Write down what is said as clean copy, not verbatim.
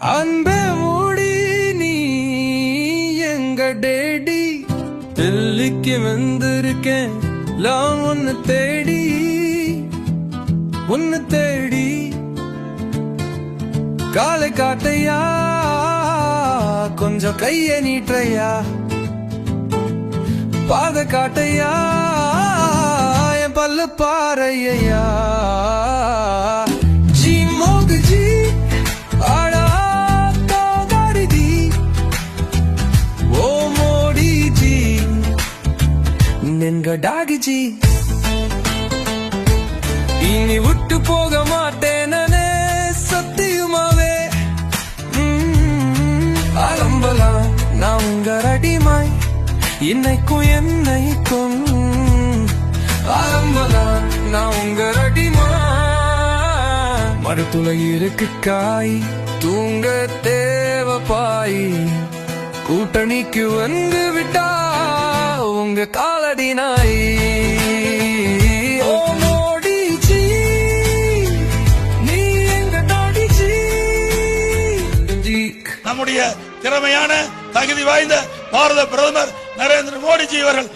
அன்பே மூடி நீ எங்க டேடி டெல்லிக்கு வந்திருக்கேன் லாம் உன்னை தேடி காலை காட்டையா கொஞ்சம் கைய நீட்டையா பாத காட்டையா என் பல்லு பாறையா ஜி மோகு ஜி ஆடா தோதாடி ஜி ஓ மோடி ஜி நின்க டாகி ஜி இனி விட்டு போக மாட்டேனே சத்தியமாவே ஆரம்பலாம் நான் உங்க அடிமாய் இன்னைக்கும் என்னைக்கும் ஆரம்பலாம் நான் உங்க அடிமாய் மறுத்துளை இருக்கு காய் தூங்க தேவப்பாய் கூட்டணிக்கு வந்து விட்டா உங்க காலடி நாய் நம்முடைய திறமையான தகுதி வாய்ந்த பாரத பிரதமர் நரேந்திர மோடிஜி அவர்கள்